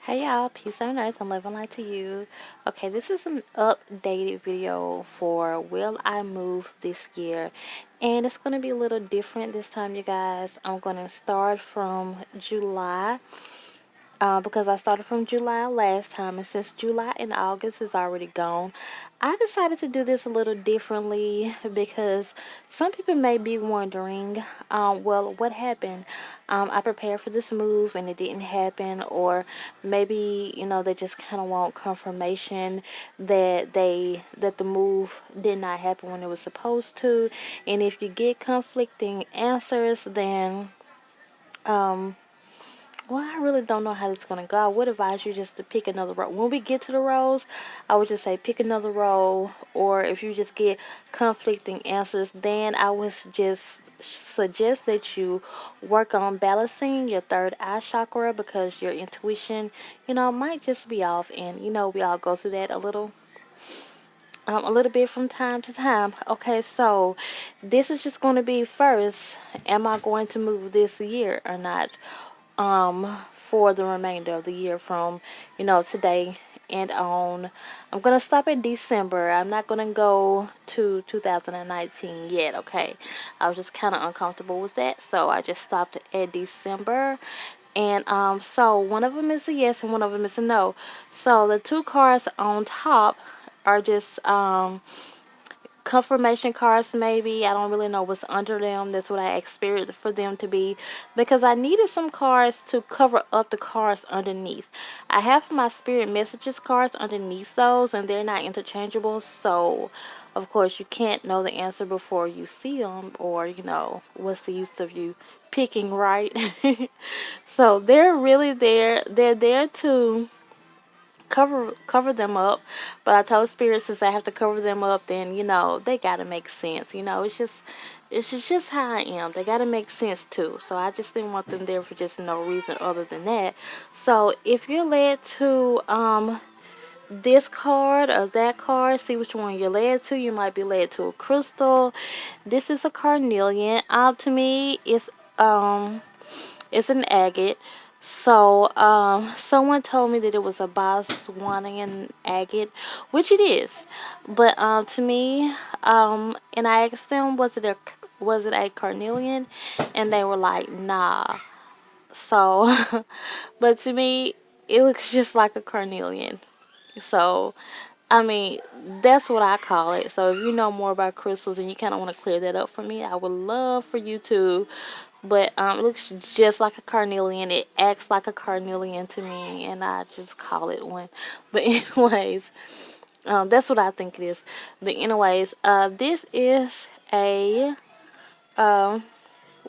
Hey y'all, peace on earth and love and light to you. Okay, this is an updated video for Will I Move This Year? And it's going to be a little different this time, you guys. I'm going to start from July because I started from July last time, and since July and August is already gone, I decided to do this a little differently because some people may be wondering, well, what happened? I prepared for this move and it didn't happen, or maybe they just kind of want confirmation that the move did not happen when it was supposed to, and if you get conflicting answers, then um well, I really don't know how this is going to go. I would advise you just to pick another role. When we get to the roles, I would just say pick another role. Or if you just get conflicting answers, then I would just suggest that you work on balancing your third eye chakra because your intuition, might just be off. And, we all go through that a little bit from time to time. Okay, so this is just going to be first. Am I going to move this year or not? For the remainder of the year from, today and on. I'm going to stop at December. I'm not going to go to 2019 yet, okay? I was just kind of uncomfortable with that, so I just stopped at December. And so one of them is a yes and one of them is a no. So the two cards on top are just confirmation cards. Maybe I don't really know what's under them. That's what I experienced for them to be, because I needed some cards to cover up the cards underneath. I have my spirit messages cards underneath those, and they're not interchangeable, so of course you can't know the answer before you see them, or what's the use of you picking, right? So they're really there. They're there to cover them up, but I told spirit, since I have to cover them up, then they gotta make sense. It's just how I am. They gotta make sense too, so I just didn't want them there for just no reason other than that. So if you're led to this card or that card, see which one you're led to. You might be led to a crystal. This is a carnelian. To me it's an agate. So, someone told me that it was a Boswanian agate, which it is. But to me, and I asked them, was it a carnelian? And they were like, nah. So, but to me, it looks just like a carnelian. So, I mean, that's what I call it. So if you know more about crystals and you kind of want to clear that up for me, I would love for you to. But it looks just like a carnelian. It acts like a carnelian to me, and I just call it one. But anyways, that's what I think it is. But anyways, this is a where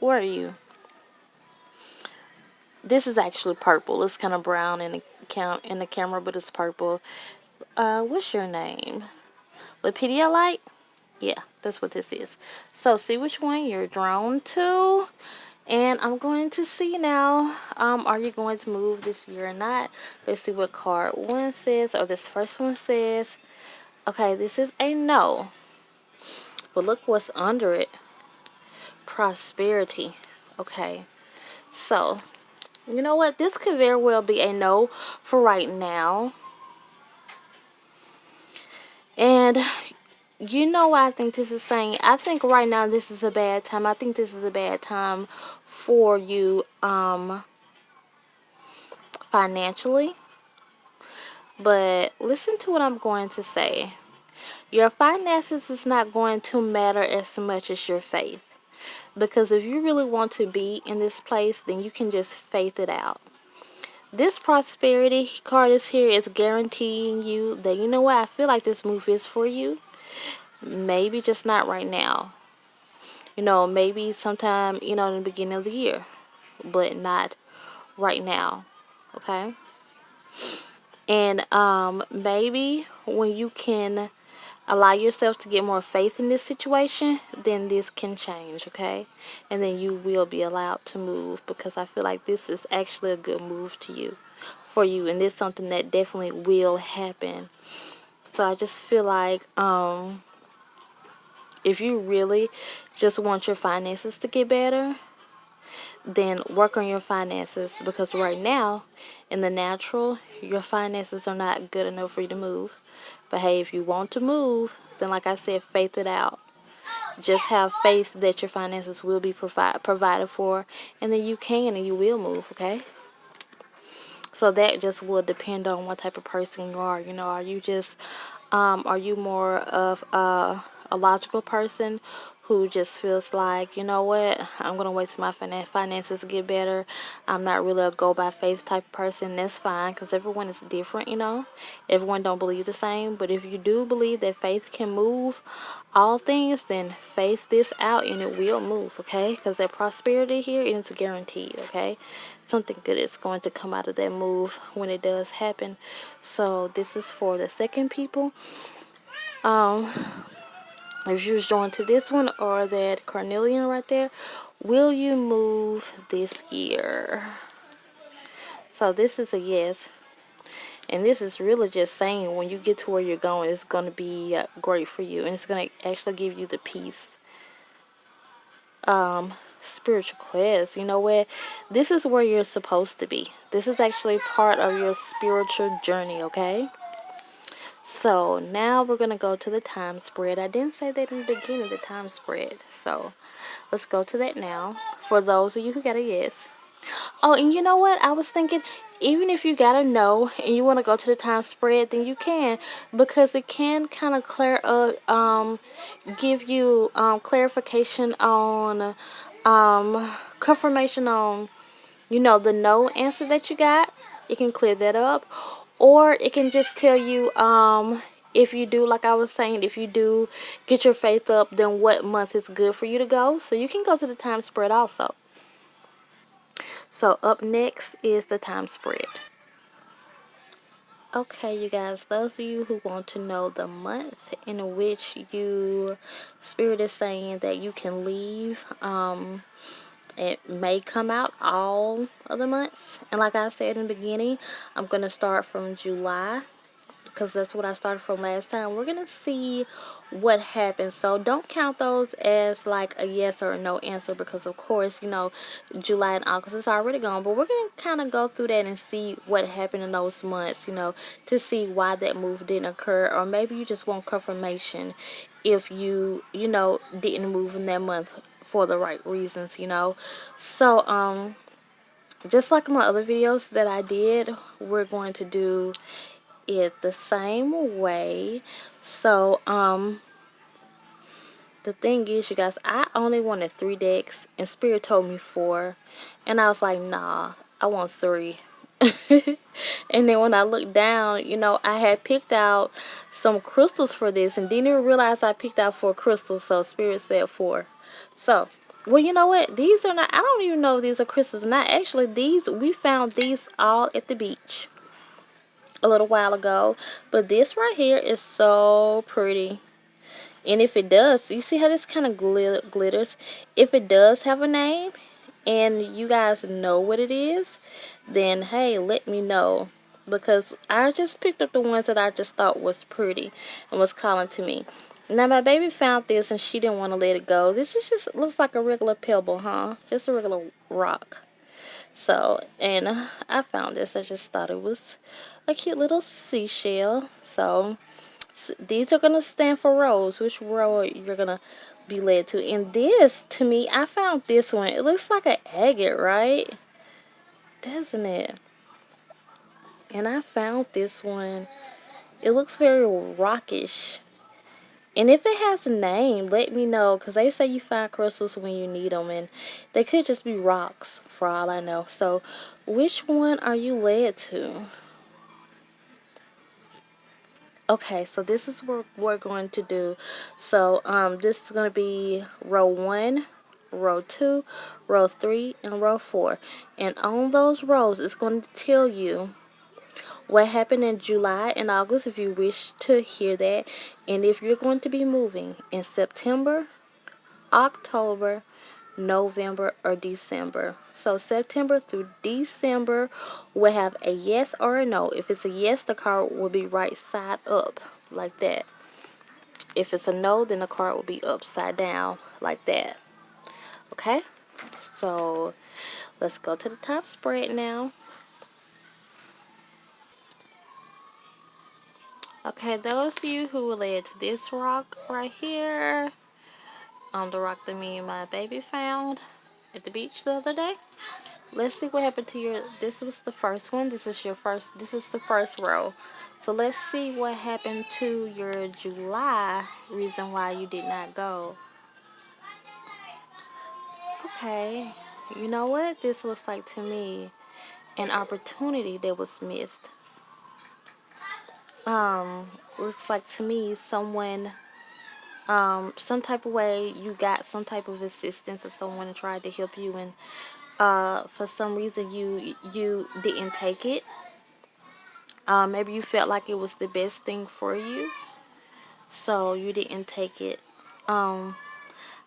are you? This is actually purple. It's kind of brown in the camera, but it's purple. What's your name? Lapedia Light? Yeah, that's what this is. So see which one you're drawn to. And I'm going to see now, are you going to move this year or not? Let's see what card one says, or this first one says. Okay, this is a no. But look what's under it. Prosperity. Okay, so, you know what? This could very well be a no for right now. And you know what I think this is saying? I think right now this is a bad time. I think this is a bad time for you financially. But listen to what I'm going to say. Your finances is not going to matter as much as your faith. Because if you really want to be in this place, then you can just faith it out. This prosperity card is here is guaranteeing you that, you know what, I feel like this move is for you. Maybe just not right now. Maybe sometime, in the beginning of the year. But not right now. Okay? And maybe when you can allow yourself to get more faith in this situation, then this can change, okay? And then you will be allowed to move, because I feel like this is actually a good move for you, and this is something that definitely will happen. So I just feel like if you really just want your finances to get better, then work on your finances, because right now, in the natural, your finances are not good enough for you to move. But hey, if you want to move, then like I said, faith it out. Just have faith that your finances will be provided for, and then you can and you will move, okay? So that just will depend on what type of person you are. Are you just, are you more of a logical person who just feels like, you know what, I'm gonna wait till my finances get better. I'm not really a go by faith type of person. That's fine, because everyone is different. Everyone don't believe the same. But if you do believe that faith can move all things, then faith this out and it will move, okay? Because that prosperity here is guaranteed, okay? Something good is going to come out of that move when it does happen. So this is for the second people. If you're drawn to this one or that carnelian right there, will you move this year? So this is a yes. And this is really just saying when you get to where you're going, it's going to be great for you. And it's going to actually give you the peace. Spiritual quest. You know what? This is where you're supposed to be. This is actually part of your spiritual journey, okay? So now we're going to go to the time spread. I didn't say that in the beginning, the time spread. So let's go to that now. For those of you who got a yes. Oh, and you know what? I was thinking, even if you got a no and you want to go to the time spread, then you can, because it can kind of give you clarification on, confirmation on, the no answer that you got. It can clear that up, or it can just tell you, if you do, like I was saying, if you do get your faith up, then what month is good for you to go. So you can go to the time spread also. So up next is the time spread. Okay, you guys, those of you who want to know the month in which Spirit is saying that you can leave, it may come out all of the months. And like I said in the beginning, I'm going to start from July, because that's what I started from last time. We're going to see what happens. So don't count those as like a yes or a no answer, because of course, July and August is already gone. But we're going to kind of go through that and see what happened in those months, to see why that move didn't occur. Or maybe you just want confirmation if didn't move in that month for the right reasons, So, just like my other videos that I did, we're going to do it the same way. So the thing is, you guys, I only wanted 3 decks and Spirit told me 4, and I was like, nah, I want 3. And then when I looked down, I had picked out some crystals for this and didn't even realize I picked out 4 crystals. So Spirit said 4. So, well, you know what, these are not, I don't even know if these are crystals or not. Actually, we found these all at the beach a little while ago, but this right here is so pretty. And if it does, you see how this kind of glitters? If it does have a name and you guys know what it is, then hey, let me know, because I just picked up the ones that I just thought was pretty and was calling to me. Now my baby found this and she didn't want to let it go. This is just looks like a regular pebble, huh? Just a regular rock. So, and I found this. I just thought it was a cute little seashell. So, these are going to stand for rows. Which row you're going to be led to. And this, to me, I found this one. It looks like an agate, right? Doesn't it? And I found this one. It looks very rockish. And if it has a name, let me know, because they say you find crystals when you need them, and they could just be rocks for all I know. So, which one are you led to? Okay, so this is what we're going to do. So, this is going to be row 1, row 2, row 3, and row 4. And on those rows, it's going to tell you what happened in July and August, if you wish to hear that. And if you're going to be moving in September, October, November, or December. So September through December will have a yes or a no. If it's a yes, the card will be right side up like that. If it's a no, then the card will be upside down like that. Okay? So let's go to the top spread now. Okay, those of you who related to this rock right here, the rock that me and my baby found at the beach the other day. Let's see what happened to your, this was the first one. This is the first row. So let's see what happened to your July reason why you did not go. Okay, you know what? This looks like to me an opportunity that was missed. Um, Looks like to me someone, some type of way you got some type of assistance or someone tried to help you, and for some reason you didn't take it. Maybe you felt like it was the best thing for you, so you didn't take it. Um,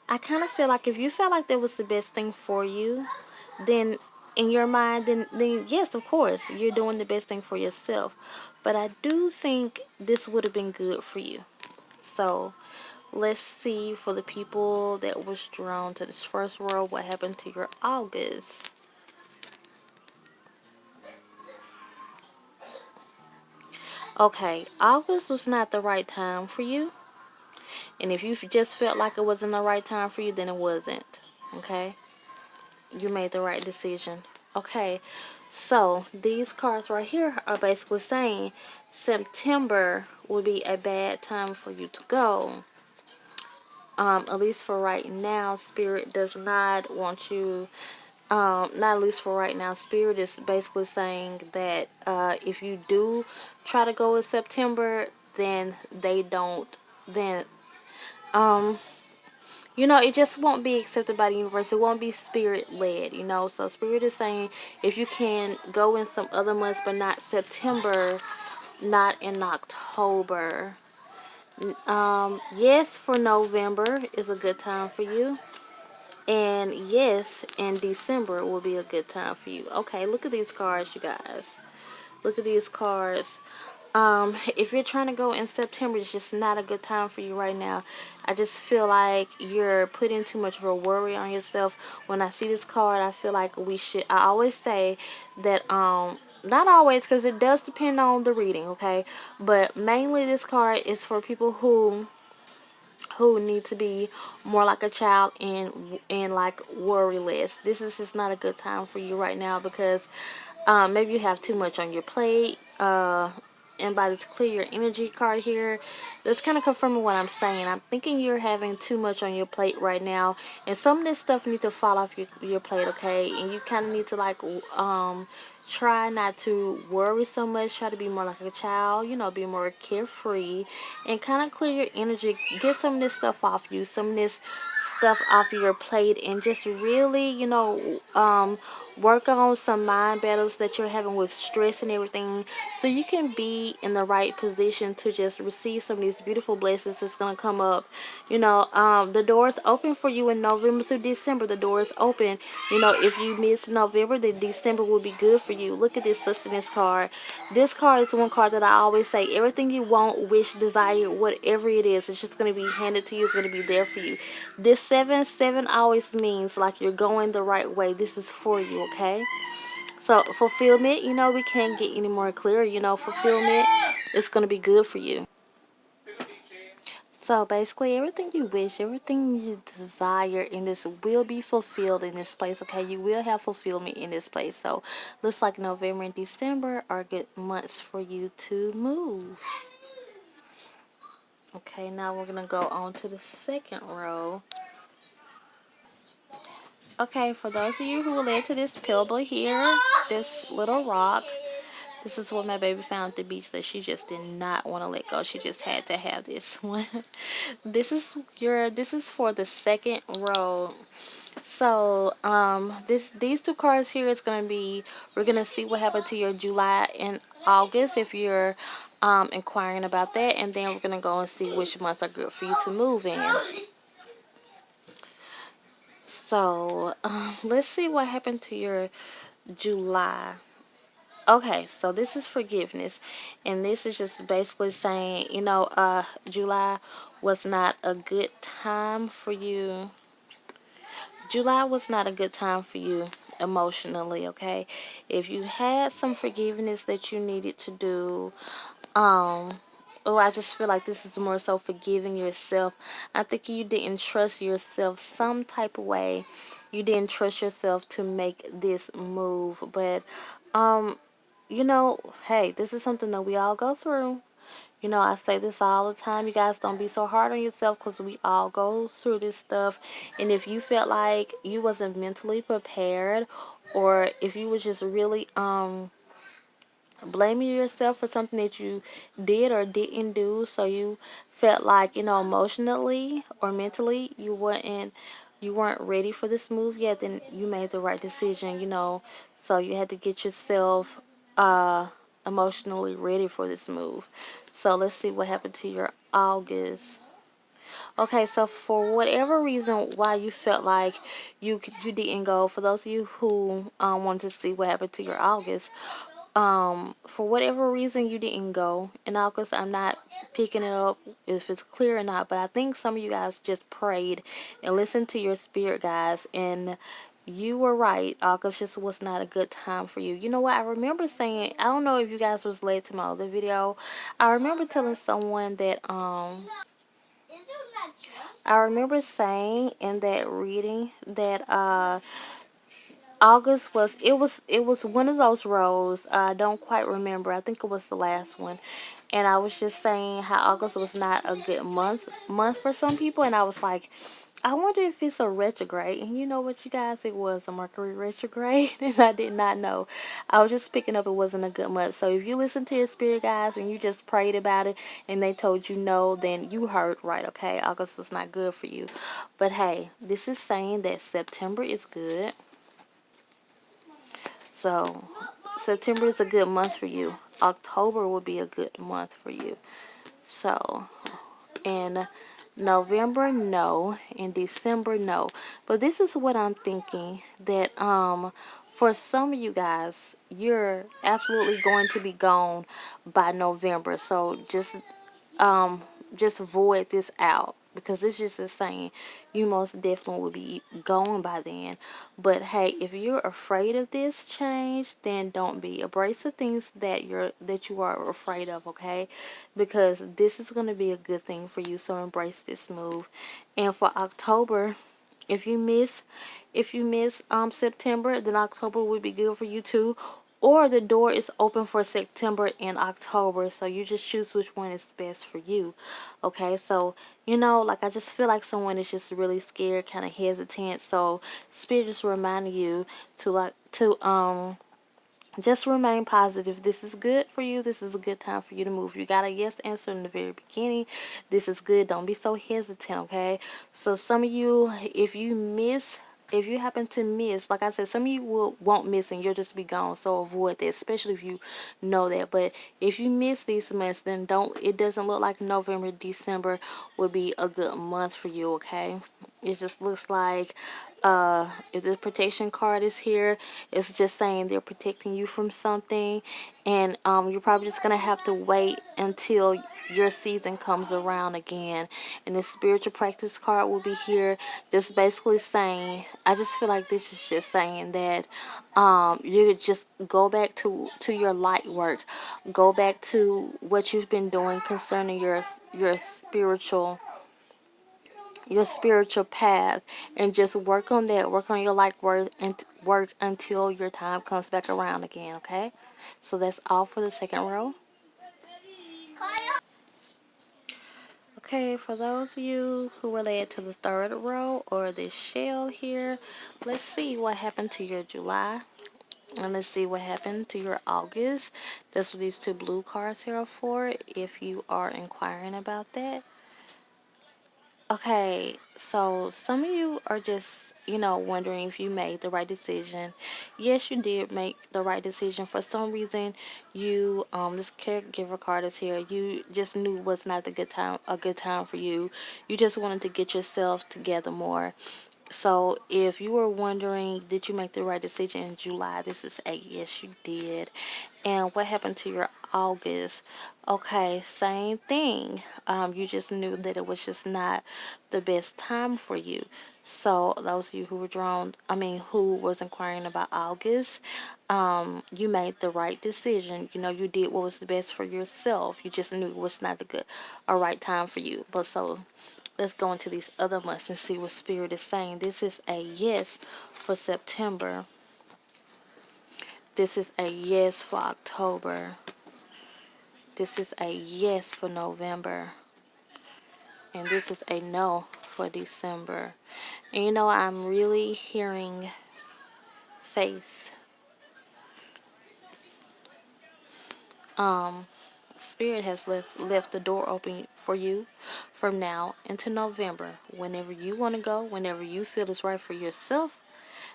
I kind of feel like if you felt like that was the best thing for you, then in your mind, then yes, of course, you're doing the best thing for yourself. But I do think this would have been good for you. So let's see for the people that was drawn to this first world, what happened to your August. Okay, August was not the right time for you. And if you just felt like it wasn't the right time for you, then it wasn't. Okay? You made the right decision. Okay, so these cards right here are basically saying September will be a bad time for you to go. At least for right now, Spirit does not want you. Not at least for right now. Spirit is basically saying that if you do try to go in September, then they don't. Then it just won't be accepted by the universe. It won't be spirit led, So spirit is saying if you can go in some other months, but not September, not in October. Yes, for November is a good time for you. And yes, in December will be a good time for you. Okay, look at these cards, you guys. Look at these cards. If you're trying to go in September, it's just not a good time for you right now. I just feel like you're putting too much of a worry on yourself. When I see this card, I feel like I always say that, not always, because it does depend on the reading, okay? But mainly this card is for people who need to be more like a child and like worry less. This is just not a good time for you right now because maybe you have too much on your plate. And by this clear your energy card here, that's kind of confirming what I'm saying. I'm thinking you're having too much on your plate right now, and some of this stuff needs to fall off your plate, okay? And you kind of need to like try not to worry so much. Try to be more like a child, be more carefree, and kind of clear your energy. Get some of this stuff off you, some of this stuff off your plate, and just really, work on some mind battles that you're having with stress and everything, so you can be in the right position to just receive some of these beautiful blessings that's going to come up. The door is open for you in November through December. The door is open. If you miss November, then December will be good for you. Look at this sustenance card. This card is one card that I always say, everything you want, wish, desire, whatever it is, it's just going to be handed to you. It's going to be there for you. This 7-7 always means like you're going the right way. This is for you, okay? So fulfillment, we can't get any more clear. Fulfillment is going to be good for you. So basically, everything you wish, everything you desire in this will be fulfilled in this place, okay? You will have fulfillment in this place. So looks like November and December are good months for you to move. Okay, now we're going to go on to the second row. Okay, for those of you who relate to this pebble here, this little rock, this is what my baby found at the beach that she just did not want to let go. She just had to have this one. This is for the second row. So, these two cards here is going to be, we're going to see what happened to your July and August if you're inquiring about that, and then we're going to go and see which months are good for you to move in. So, let's see what happened to your July. Okay, so this is forgiveness, and this is just basically saying, July was not a good time for you. July was not a good time for you emotionally, okay? If you had some forgiveness that you needed to do, um, oh, I just feel like this is more so forgiving yourself. I think you didn't trust yourself some type of way. You didn't trust yourself to make this move, but um, hey, this is something that we all go through. I say this all the time. You guys don't be so hard on yourself because we all go through this stuff. And if you felt like you wasn't mentally prepared, or if you was just really blaming yourself for something that you did or didn't do, so you felt like, emotionally or mentally you weren't ready for this move yet, then you made the right decision. So you had to get yourself uh emotionally ready for this move. So let's see what happened to your August. Okay, so for whatever reason why you felt like you didn't go, for those of you who wanted to see what happened to your August, for whatever reason you didn't go in August. I'm not picking it up if it's clear or not, but I think some of you guys just prayed and listened to your spirit, guys, and you were right. August just was not a good time for you. You know what? I remember saying, I don't know if you guys was late to my other video. I remember telling someone that I remember saying in that reading that August was one of those rows. I don't quite remember. I think it was the last one. And I was just saying how August was not a good month for some people, and I was like, I wonder if it's a retrograde. And you know what, you guys, it was a Mercury retrograde, and I did not know. I was just picking up it wasn't a good month. So if you listen to your spirit guys and you just prayed about it and they told you no, then you heard right, okay? August was not good for you. But hey, this is saying that September is good. So, September is a good month for you. October will be a good month for you. So, in November, no. In December, no. But this is what I'm thinking, that for some of you guys, you're absolutely going to be gone by November. So um just void this out, because this just is saying you most definitely will be going by then. But hey, if you're afraid of this change, then don't be. Embrace the things that you are afraid of, okay? Because this is going to be a good thing for you, so embrace this move. And for October, if you miss September, then October would be good for you too. Or the door is open for September and October, so you just choose which one is best for you. Okay, so like, I just feel like someone is just really scared, kind of hesitant. So Spirit is reminding you to just remain positive. This is good for you. This is a good time for you to move. You got a yes answer in the very beginning. This is good. Don't be so hesitant, okay? So some of you, if you happen to miss, like I said, some of you won't miss and you'll just be gone. So avoid that, especially if you know that. But if you miss these months, then it doesn't look like November, December would be a good month for you, okay? It just looks like if the protection card is here, it's just saying they're protecting you from something, and you're probably just gonna have to wait until your season comes around again. And the spiritual practice card will be here, just basically saying, I just feel like this is just saying that you just go back to your light work, go back to what you've been doing concerning your spiritual path, and just work on that, work on your life work, and work until your time comes back around again, okay? So that's all for the second row. Okay, for those of you who were led to the third row, or this shell here, let's see what happened to your July, and let's see what happened to your August. That's what these two blue cards here are for, if you are inquiring about that. Okay, so some of you are just, wondering if you made the right decision. Yes, you did make the right decision. For some reason, this caregiver card is here. You just knew was not a good time for you. You just wanted to get yourself together more. So if you were wondering, did you make the right decision in July? This is a yes, you did. And what happened to your August? Okay, same thing. You just knew that it was just not the best time for you. So those of you who were who was inquiring about August, you made the right decision. You know, you did what was the best for yourself. You just knew it was not the good or right time for you. But so let's go into these other months and see what Spirit is saying. This is a yes for September. This is a yes for October. This is a yes for November. And this is a no for December. And you know, I'm really hearing faith. Um, Spirit has left the door open for you from now into November. Whenever you want to go, whenever you feel it's right for yourself,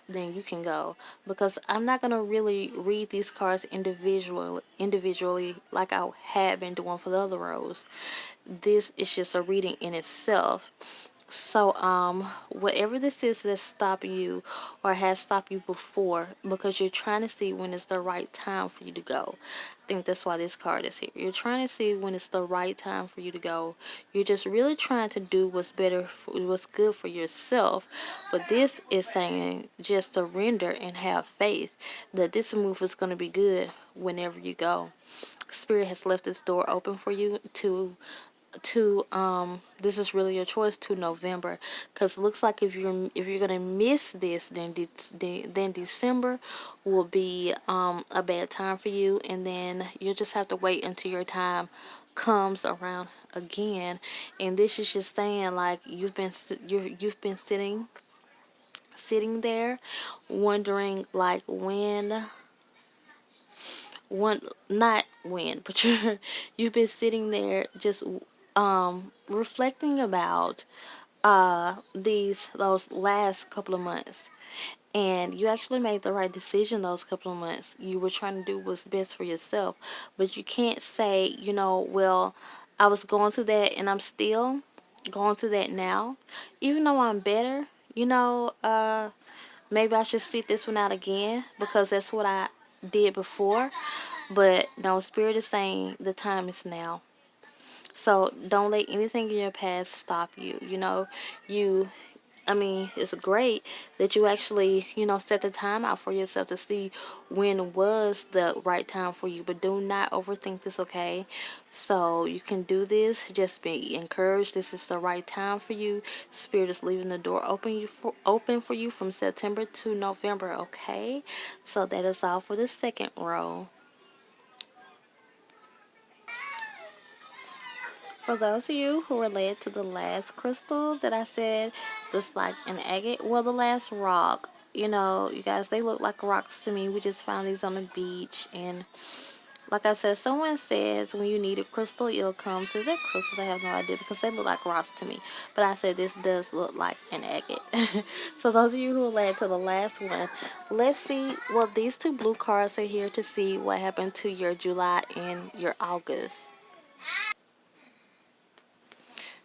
then you can go. Because I'm not gonna really read these cards individually like I had been doing for the other rows. This is just a reading in itself. So, whatever this is that's stopping you or has stopped you before, because you're trying to see when it's the right time for you to go. I think that's why this card is here. You're trying to see when it's the right time for you to go. You're just really trying to do what's good for yourself. But this is saying just surrender and have faith that this move is going to be good whenever you go. Spirit has left this door open for you to this is really your choice to November, because it looks like if you're gonna miss this, then December will be a bad time for you, and then you'll just have to wait until your time comes around again. And this is just saying, like, you've been sitting there wondering, like, one not when but you've been sitting there just reflecting about those last couple of months, and you actually made the right decision those couple of months. You were trying to do what's best for yourself, but you can't say, well, I was going through that and I'm still going through that now, even though I'm better. Maybe I should sit this one out again because that's what I did before. But no, Spirit is saying the time is now. So don't let anything in your past stop you. You, it's great that you actually, set the time out for yourself to see when was the right time for you. But do not overthink this, okay? So you can do this. Just be encouraged. This is the right time for you. Spirit is leaving the door open for you from September to November, okay? So that is all for the second row. For those of you who were led to the last crystal that I said, this like an agate, well, the last rock, you guys, they look like rocks to me. We just found these on the beach. And like I said, someone says when you need a crystal, it'll come to that crystal. I have no idea because they look like rocks to me. But I said this does look like an agate. So those of you who are led to the last one, let's see. Well, these two blue cards are here to see what happened to your July and your August.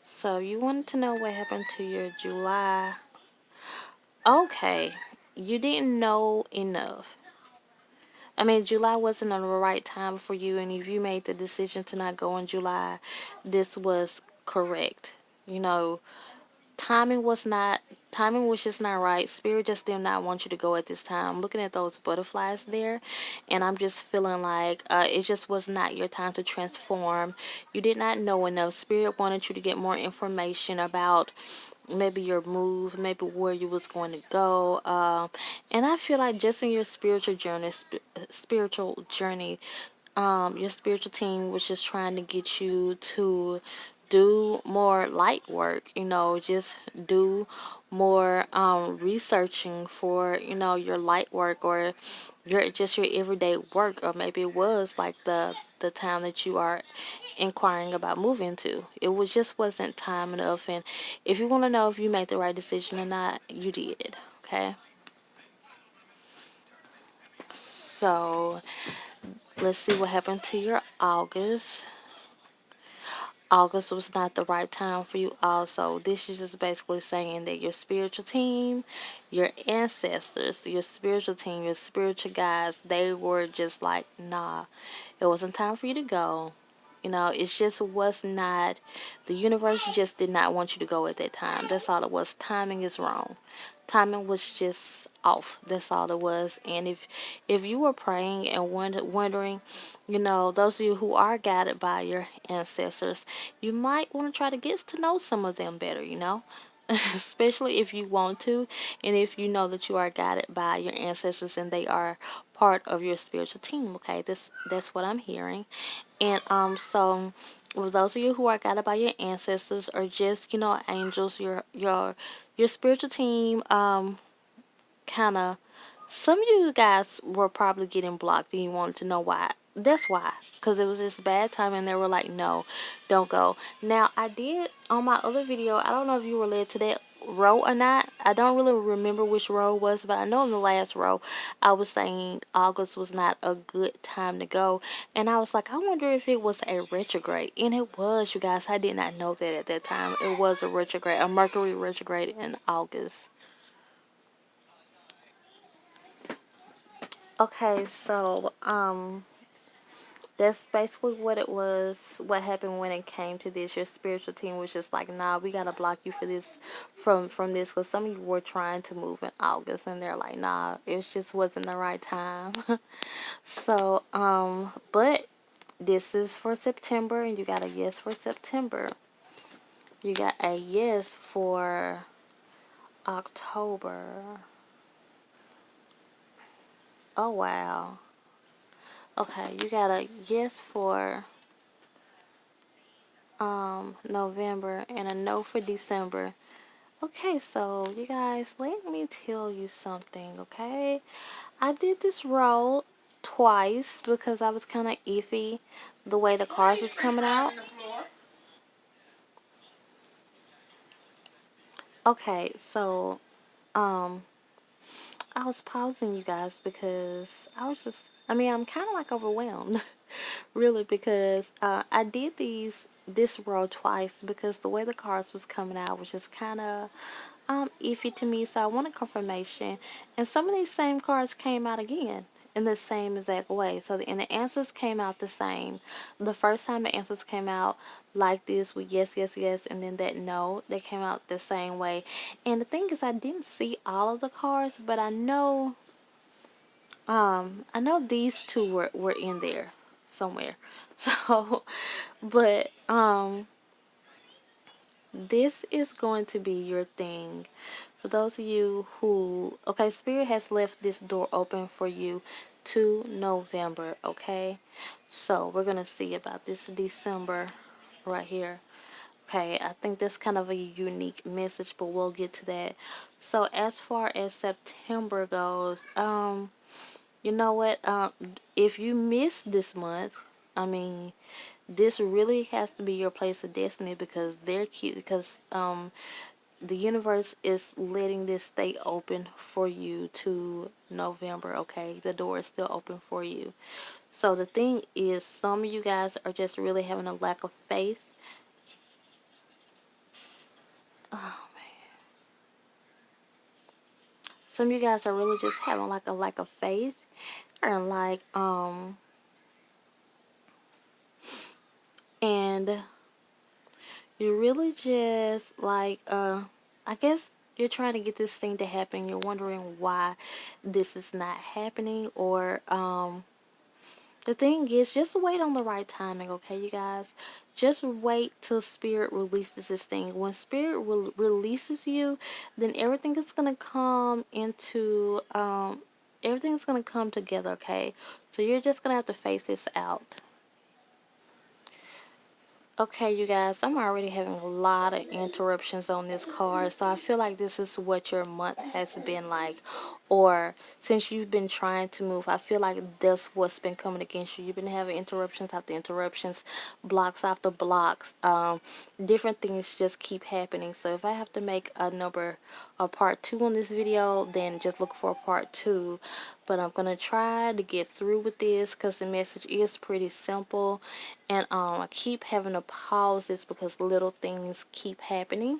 So you wanted to know what happened to your July. Okay, you didn't know enough. July wasn't the right time for you, and if you made the decision to not go in July, this was correct. You know, timing was not timing was just not right. Spirit just did not want you to go at this time. I'm looking at those butterflies there, and I'm just feeling like it just was not your time to transform. You did not know enough. Spirit wanted you to get more information about maybe your move, maybe where you was going to go. And I feel like just in your spiritual journey, your spiritual team was just trying to get you to do more light work, just do more researching for, your light work, or your everyday work, or maybe it was like the town that you are inquiring about moving to. It was just wasn't time enough. And if you want to know if you made the right decision or not, you did. Okay. So let's see what happened to your August. August was not the right time for you also. This is just basically saying that your spiritual team, your ancestors, your spiritual team, your spiritual guides, they were just like, nah, it wasn't time for you to go. It just was not, the universe just did not want you to go at that time. That's all it was. Timing is wrong. Timing was just off. That's all it was. And if you were praying and wondering, those of you who are guided by your ancestors, you might want to try to get to know some of them better. Especially if you want to, and if you know that you are guided by your ancestors and they are part of your spiritual team. Okay, that's what I'm hearing. And so with those of you who are guided by your ancestors or just angels, your spiritual team, kind of, some of you guys were probably getting blocked and you wanted to know why. That's why, because it was just bad time and they were like, no, don't go. Now, I did on my other video, I don't know if you were led to that row or not. I don't really remember which row it was, but I know in the last row I was saying August was not a good time to go. And I was like, I wonder if it was a retrograde. And it was, you guys. I did not know that at that time. It was a retrograde, a Mercury retrograde in August. Okay, so that's basically what it was. What happened when it came to this? Your spiritual team was just like, nah, we gotta block you for this, from this, because some of you were trying to move in August, and they're like, nah, it just wasn't the right time. So, but this is for September, and you got a yes for September. You got a yes for October. Oh wow. Okay, you got a yes for November and a no for December. Okay, so you guys, let me tell you something, okay? I did this roll twice because I was kind of iffy the way the cards was coming out. Okay, so um I was pausing you guys because I'm kind of like overwhelmed, really, because I did this roll twice because the way the cards was coming out was just kind of iffy to me. So I wanted confirmation, and some of these same cards came out again in the same exact way. So and the answers came out the same. The first time the answers came out like this with yes, yes, yes, and then that no, they came out the same way. And the thing is, I didn't see all of the cards, but I know these two were in there somewhere. So, but this is going to be your thing. For those of you who, okay, Spirit has left this door open for you to November, okay? So we're going to see about this December right here. Okay, I think that's kind of a unique message, but we'll get to that. So as far as September goes, you know what? If you miss this month, I mean, this really has to be your place of destiny because they're cute. Because the universe is letting this stay open for you to November. Okay, the door is still open for you. So the thing is, some of you guys are just really having a lack of faith. Oh man, some of you guys are really just having like a lack of faith, and and you really just like I guess you're trying to get this thing to happen. You're wondering why this is not happening, or the thing is, just wait on the right timing, okay, you guys? Just wait till Spirit releases this thing. When Spirit releases you, then everything is gonna come into everything's gonna come together, okay? So you're just gonna have to face this out. Okay, you guys, I'm already having a lot of interruptions on this card, so I feel like this is what your month has been like or since you've been trying to move, I feel like that's what's been coming against you. You've been having interruptions after interruptions, blocks after blocks. Different things just keep happening. So if I have to make a part two on this video, then just look for a part two. But I'm gonna try to get through with this because the message is pretty simple, and I keep having to pause this because little things keep happening.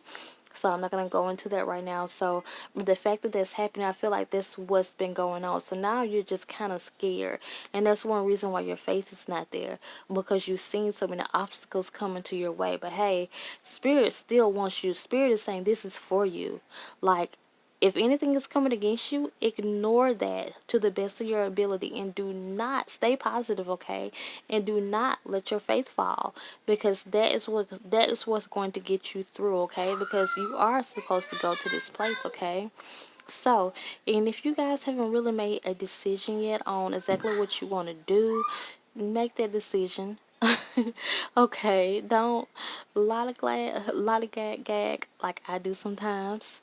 So I'm not going to go into that right now. So the fact that that's happening, I feel like that's what's been going on. So now you're just kind of scared. And that's one reason why your faith is not there. Because you've seen so many obstacles coming to your way. But hey, Spirit still wants you. Spirit is saying this is for you. Like, if anything is coming against you, ignore that to the best of your ability and do not stay positive, okay? And do not let your faith fall, because that is what's going to get you through, okay? Because you are supposed to go to this place, okay? So, and if you guys haven't really made a decision yet on exactly what you want to do, make that decision. Okay, don't lollygag gag like I do sometimes.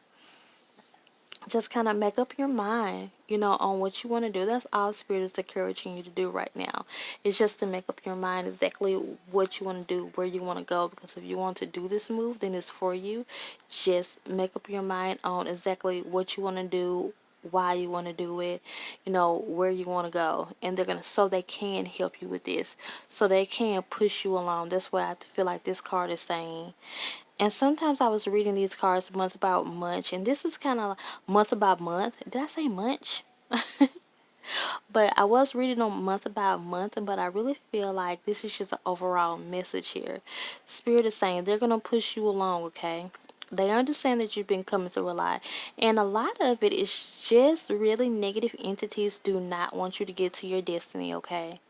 Just kind of make up your mind, on what you want to do. That's all Spirit is encouraging you to do right now. It's just to make up your mind exactly what you want to do, where you want to go. Because if you want to do this move, then it's for you. Just make up your mind on exactly what you want to do, why you want to do it, where you want to go. And so they can help you with this. So they can push you along. That's what I feel like this card is saying. And sometimes I was reading these cards month about month, and this is kind of month about month. Did I say munch? But I was reading on month about month, but I really feel like this is just an overall message here. Spirit is saying they're going to push you along, okay? They understand that you've been coming through a lot. And a lot of it is just really negative entities do not want you to get to your destiny, okay?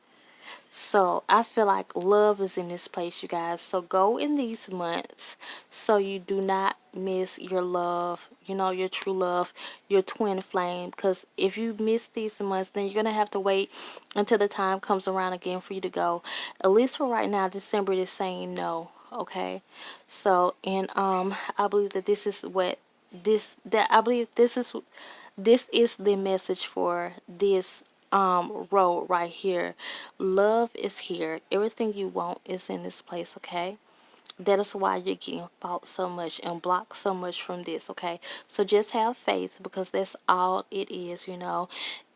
So I feel like love is in this place, you guys. So go in these months so you do not miss your love, your true love, your twin flame. Because if you miss these months, then you're going to have to wait until the time comes around again for you to go. At least for right now, December is saying no. Okay. So, and I believe that this is what I believe this is the message for this road right here. Love is here. Everything you want is in this place, okay? That is why you're getting fought so much and blocked so much from this, okay? So just have faith, because that's all it is.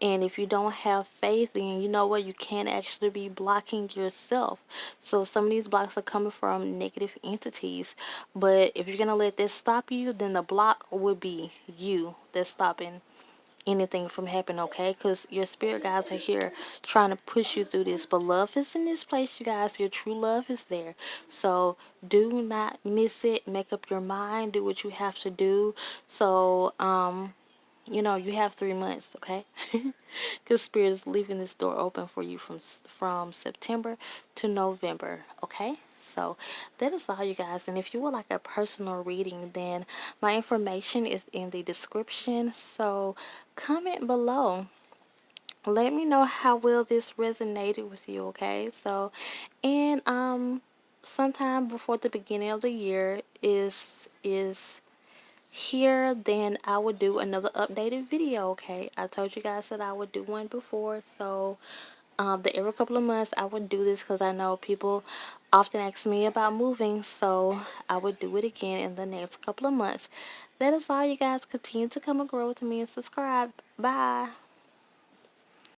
And if you don't have faith, then you know what? You can't actually be blocking yourself. So some of these blocks are coming from negative entities. But if you're going to let this stop you, then the block would be you that's stopping anything from happening, okay? Because your spirit guides are here trying to push you through this. But love is in this place, you guys. Your true love is there. So do not miss it. Make up your mind. Do what you have to do. So, you have 3 months, okay? Because Spirit is leaving this door open for you from September to November, okay? So that is all, you guys. And if you would like a personal reading, then my information is in the description. So comment below. Let me know how well this resonated with you, okay? So, and sometime before the beginning of the year is here, then I would do another updated video, okay? I told you guys that I would do one before, so that every couple of months I would do this, because I know people often ask me about moving, so I would do it again in the next couple of months. That is all, you guys. Continue to come and grow with me and subscribe. Bye.